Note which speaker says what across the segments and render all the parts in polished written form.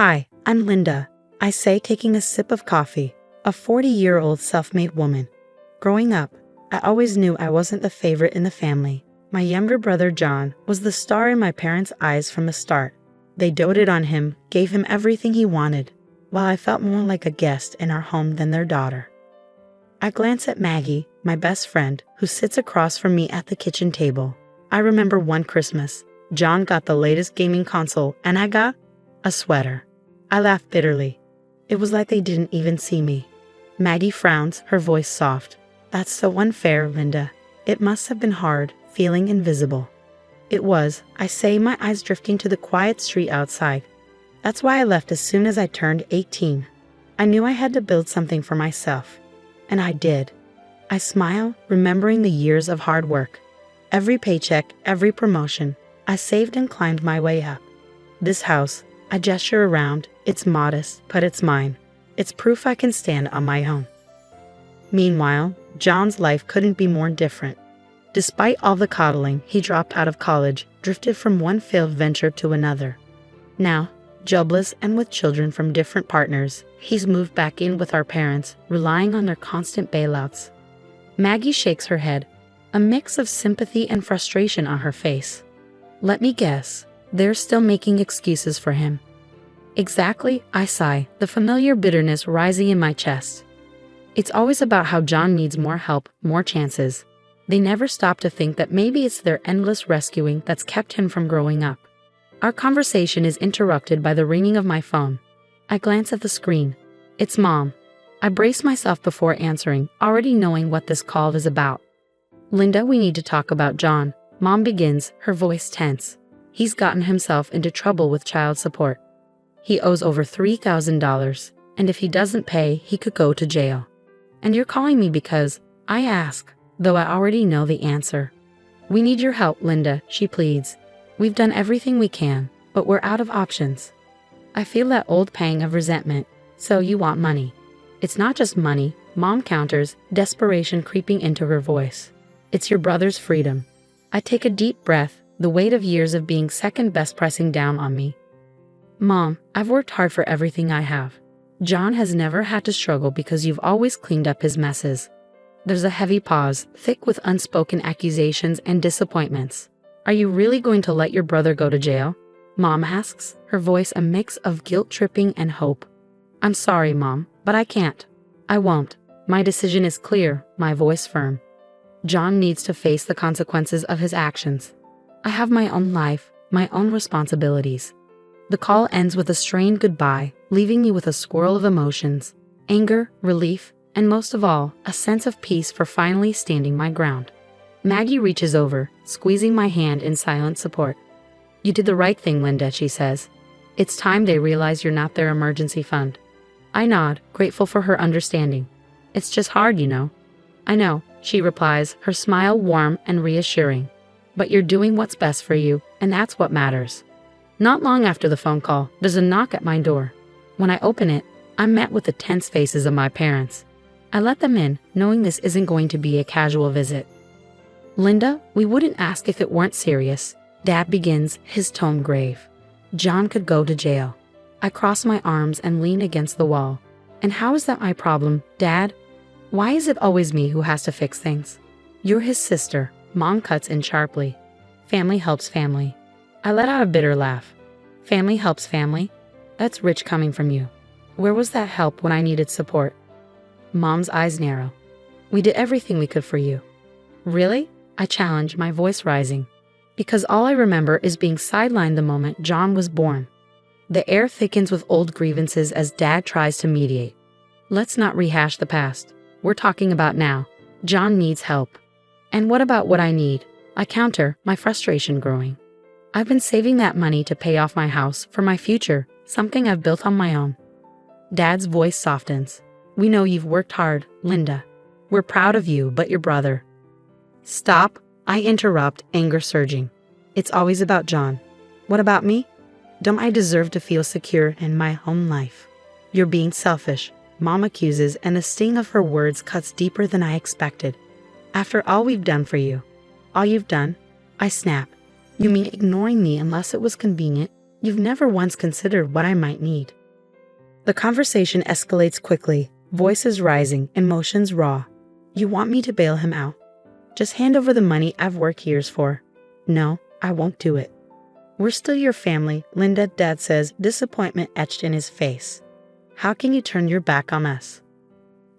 Speaker 1: Hi, I'm Linda, I say, taking a sip of coffee, a 40-year-old self-made woman. Growing up, I always knew I wasn't the favorite in the family. My younger brother John was the star in my parents' eyes from the start. They doted on him, gave him everything he wanted, while I felt more like a guest in our home than their daughter. I glance at Maggie, my best friend, who sits across from me at the kitchen table. I remember one Christmas, John got the latest gaming console and I got a sweater. I laughed bitterly. It was like they didn't even see me. Maggie frowns, her voice soft. That's so unfair, Linda. It must have been hard, feeling invisible. It was, I say, my eyes drifting to the quiet street outside. That's why I left as soon as I turned 18. I knew I had to build something for myself. And I did. I smile, remembering the years of hard work. Every paycheck, every promotion, I saved and climbed my way up. This house, I gesture around, it's modest, but it's mine. It's proof I can stand on my own. Meanwhile, John's life couldn't be more different. Despite all the coddling, he dropped out of college, drifted from one failed venture to another. Now, jobless and with children from different partners, he's moved back in with our parents, relying on their constant bailouts. Maggie shakes her head, a mix of sympathy and frustration on her face. Let me guess, they're still making excuses for him. Exactly, I sigh, the familiar bitterness rising in my chest. It's always about how John needs more help, more chances. They never stop to think that maybe it's their endless rescuing that's kept him from growing up. Our conversation is interrupted by the ringing of my phone. I glance at the screen. It's Mom. I brace myself before answering, already knowing what this call is about. Linda, we need to talk about John. Mom begins, her voice tense. He's gotten himself into trouble with child support. He owes over $3,000, and if he doesn't pay, he could go to jail. And you're calling me because I ask, though I already know the answer. We need your help, Linda, she pleads. We've done everything we can, but we're out of options. I feel that old pang of resentment. So you want money. It's not just money, Mom counters, desperation creeping into her voice. It's your brother's freedom. I take a deep breath, the weight of years of being second best pressing down on me. Mom, I've worked hard for everything I have. John has never had to struggle because you've always cleaned up his messes. There's a heavy pause, thick with unspoken accusations and disappointments. Are you really going to let your brother go to jail? Mom asks, her voice a mix of guilt-tripping and hope. I'm sorry, Mom, but I can't. I won't. My decision is clear, my voice firm. John needs to face the consequences of his actions. I have my own life, my own responsibilities. The call ends with a strained goodbye, leaving me with a swirl of emotions, anger, relief, and most of all, a sense of peace for finally standing my ground. Maggie reaches over, squeezing my hand in silent support. You did the right thing, Linda, she says. It's time they realize you're not their emergency fund. I nod, grateful for her understanding. It's just hard, you know. I know, she replies, her smile warm and reassuring. But you're doing what's best for you, and that's what matters. Not long after the phone call, there's a knock at my door. When I open it, I'm met with the tense faces of my parents. I let them in, knowing this isn't going to be a casual visit. Linda, we wouldn't ask if it weren't serious. Dad begins, his tone grave. John could go to jail. I cross my arms and lean against the wall. And how is that my problem, Dad? Why is it always me who has to fix things? You're his sister, Mom cuts in sharply. Family helps family. I let out a bitter laugh. Family helps family? That's rich coming from you. Where was that help when I needed support? Mom's eyes narrow. We did everything we could for you. Really? I challenge, my voice rising. Because all I remember is being sidelined the moment John was born. The air thickens with old grievances as Dad tries to mediate. Let's not rehash the past. We're talking about now. John needs help. And what about what I need? I counter, my frustration growing. I've been saving that money to pay off my house for my future, something I've built on my own. Dad's voice softens. We know you've worked hard, Linda. We're proud of you, but your brother. Stop, I interrupt, anger surging. It's always about John. What about me? Don't I deserve to feel secure in my own life? You're being selfish, Mom accuses, and the sting of her words cuts deeper than I expected. After all we've done for you. All you've done? I snap. You mean ignoring me unless it was convenient? You've never once considered what I might need." The conversation escalates quickly, voices rising, emotions raw. "You want me to bail him out? Just hand over the money I've worked years for." "No, I won't do it." "We're still your family," Linda, Dad says, disappointment etched in his face. "How can you turn your back on us?"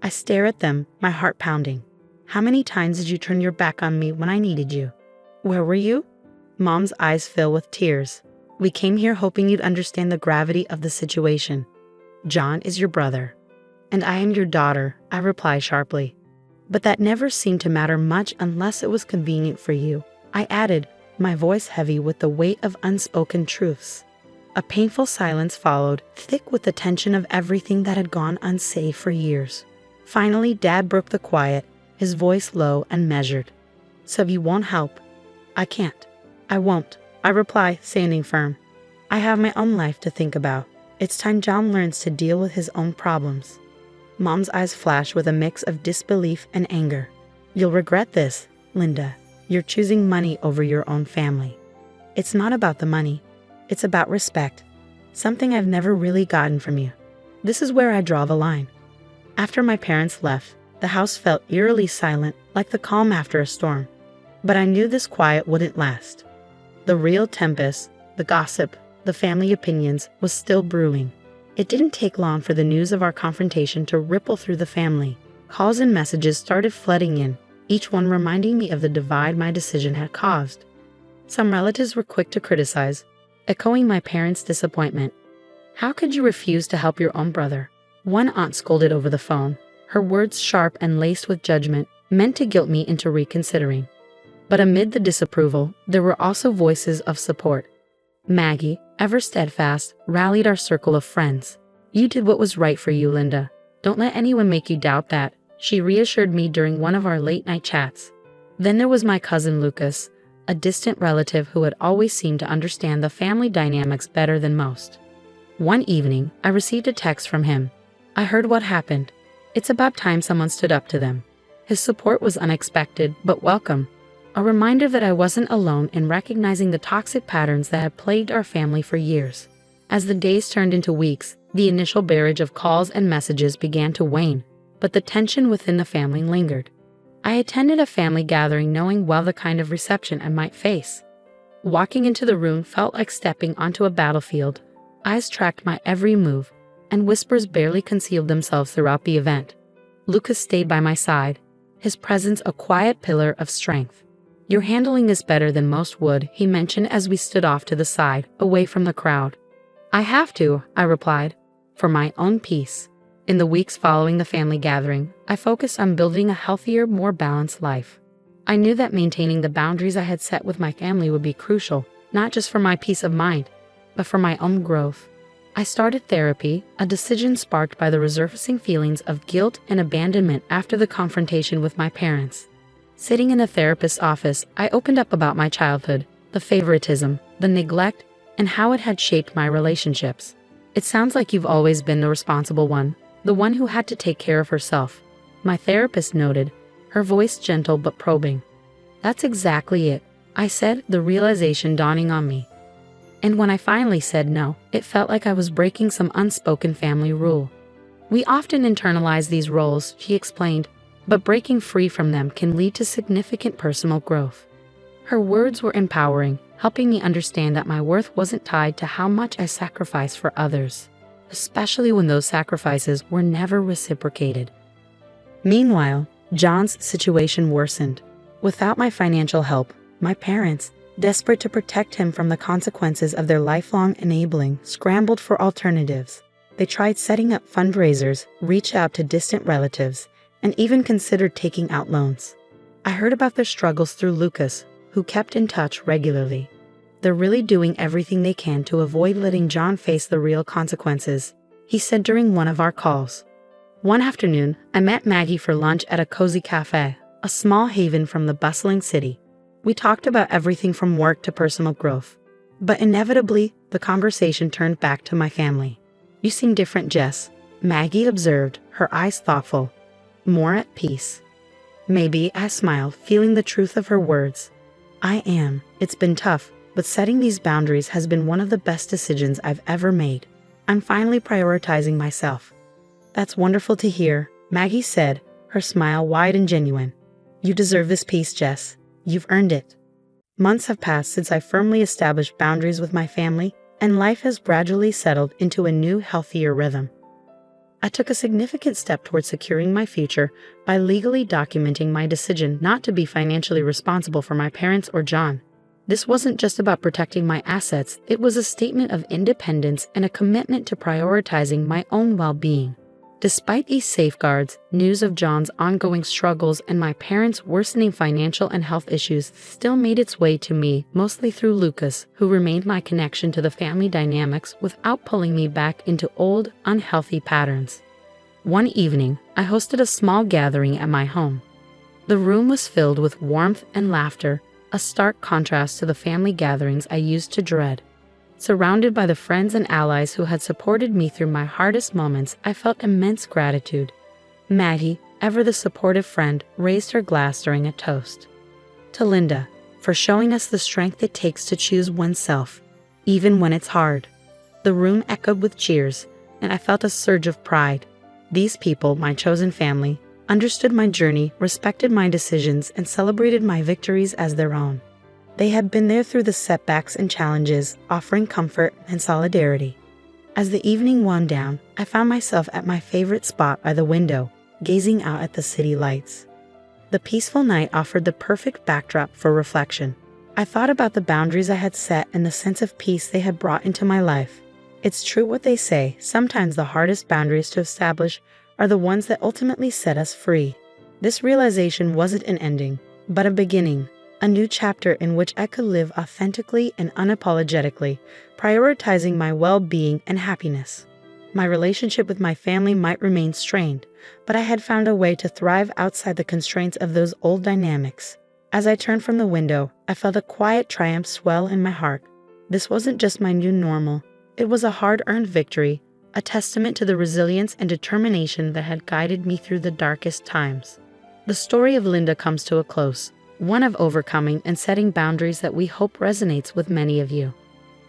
Speaker 1: I stare at them, my heart pounding. "How many times did you turn your back on me when I needed you? Where were you?" Mom's eyes fill with tears. "We came here hoping you'd understand the gravity of the situation. John is your brother. And I am your daughter," I reply sharply. "But that never seemed to matter much unless it was convenient for you," I added, my voice heavy with the weight of unspoken truths. A painful silence followed, thick with the tension of everything that had gone unsaid for years. Finally, Dad broke the quiet, his voice low and measured. "So you won't help?" "I can't. I won't," I reply, standing firm. "I have my own life to think about. It's time John learns to deal with his own problems." Mom's eyes flash with a mix of disbelief and anger. "You'll regret this, Linda. You're choosing money over your own family." "It's not about the money. It's about respect. Something I've never really gotten from you. This is where I draw the line." After my parents left, the house felt eerily silent, like the calm after a storm. But I knew this quiet wouldn't last. The real tempest, the gossip, the family opinions, was still brewing. It didn't take long for the news of our confrontation to ripple through the family. Calls and messages started flooding in, each one reminding me of the divide my decision had caused. Some relatives were quick to criticize, echoing my parents' disappointment. "How could you refuse to help your own brother?" One aunt scolded over the phone, her words sharp and laced with judgment, meant to guilt me into reconsidering. But amid the disapproval, there were also voices of support. Maggie, ever steadfast, rallied our circle of friends. "You did what was right for you, Linda. Don't let anyone make you doubt that," she reassured me during one of our late-night chats. Then there was my cousin Lucas, a distant relative who had always seemed to understand the family dynamics better than most. One evening, I received a text from him. "I heard what happened. It's about time someone stood up to them." His support was unexpected, but welcome. A reminder that I wasn't alone in recognizing the toxic patterns that had plagued our family for years. As the days turned into weeks, the initial barrage of calls and messages began to wane, but the tension within the family lingered. I attended a family gathering knowing well the kind of reception I might face. Walking into the room felt like stepping onto a battlefield. Eyes tracked my every move, and whispers barely concealed themselves throughout the event. Lucas stayed by my side, his presence a quiet pillar of strength. "You're handling this better than most would," he mentioned as we stood off to the side, away from the crowd. "I have to," I replied, "for my own peace." In the weeks following the family gathering, I focused on building a healthier, more balanced life. I knew that maintaining the boundaries I had set with my family would be crucial, not just for my peace of mind, but for my own growth. I started therapy, a decision sparked by the resurfacing feelings of guilt and abandonment after the confrontation with my parents. Sitting in a therapist's office, I opened up about my childhood, the favoritism, the neglect, and how it had shaped my relationships. "It sounds like you've always been the responsible one, the one who had to take care of herself," my therapist noted, her voice gentle but probing. "That's exactly it," I said, the realization dawning on me. And when I finally said no, it felt like I was breaking some unspoken family rule. "We often internalize these roles," she explained, "but breaking free from them can lead to significant personal growth." Her words were empowering, helping me understand that my worth wasn't tied to how much I sacrificed for others, especially when those sacrifices were never reciprocated. Meanwhile, John's situation worsened. Without my financial help, my parents, desperate to protect him from the consequences of their lifelong enabling, scrambled for alternatives. They tried setting up fundraisers, reached out to distant relatives, and even considered taking out loans. I heard about their struggles through Lucas, who kept in touch regularly. "They're really doing everything they can to avoid letting John face the real consequences," he said during one of our calls. One afternoon, I met Maggie for lunch at a cozy cafe, a small haven from the bustling city. We talked about everything from work to personal growth. But inevitably, the conversation turned back to my family. "You seem different, Jess," Maggie observed, her eyes thoughtful. "More at peace." "Maybe," I smiled, feeling the truth of her words. "I am. It's been tough, but setting these boundaries has been one of the best decisions I've ever made. I'm finally prioritizing myself." "That's wonderful to hear," Maggie said, her smile wide and genuine. "You deserve this peace, Jess. You've earned it." Months have passed since I firmly established boundaries with my family, and life has gradually settled into a new, healthier rhythm. I took a significant step towards securing my future by legally documenting my decision not to be financially responsible for my parents or John. This wasn't just about protecting my assets, it was a statement of independence and a commitment to prioritizing my own well-being. Despite these safeguards, news of John's ongoing struggles and my parents' worsening financial and health issues still made its way to me, mostly through Lucas, who remained my connection to the family dynamics without pulling me back into old, unhealthy patterns. One evening, I hosted a small gathering at my home. The room was filled with warmth and laughter, a stark contrast to the family gatherings I used to dread. Surrounded by the friends and allies who had supported me through my hardest moments, I felt immense gratitude. Maggie, ever the supportive friend, raised her glass during a toast. "To Linda, for showing us the strength it takes to choose oneself, even when it's hard." The room echoed with cheers, and I felt a surge of pride. These people, my chosen family, understood my journey, respected my decisions, and celebrated my victories as their own. They had been there through the setbacks and challenges, offering comfort and solidarity. As the evening wound down, I found myself at my favorite spot by the window, gazing out at the city lights. The peaceful night offered the perfect backdrop for reflection. I thought about the boundaries I had set and the sense of peace they had brought into my life. It's true what they say, sometimes the hardest boundaries to establish are the ones that ultimately set us free. This realization wasn't an ending, but a beginning. A new chapter in which I could live authentically and unapologetically, prioritizing my well-being and happiness. My relationship with my family might remain strained, but I had found a way to thrive outside the constraints of those old dynamics. As I turned from the window, I felt a quiet triumph swell in my heart. This wasn't just my new normal, it was a hard-earned victory, a testament to the resilience and determination that had guided me through the darkest times. The story of Linda comes to a close. One of overcoming and setting boundaries that we hope resonates with many of you.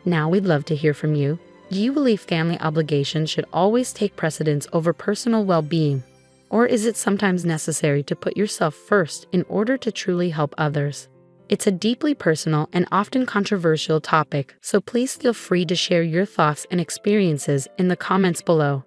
Speaker 1: Now we'd love to hear from you. Do you believe family obligations should always take precedence over personal well-being? Or is it sometimes necessary to put yourself first in order to truly help others? It's a deeply personal and often controversial topic, so please feel free to share your thoughts and experiences in the comments below.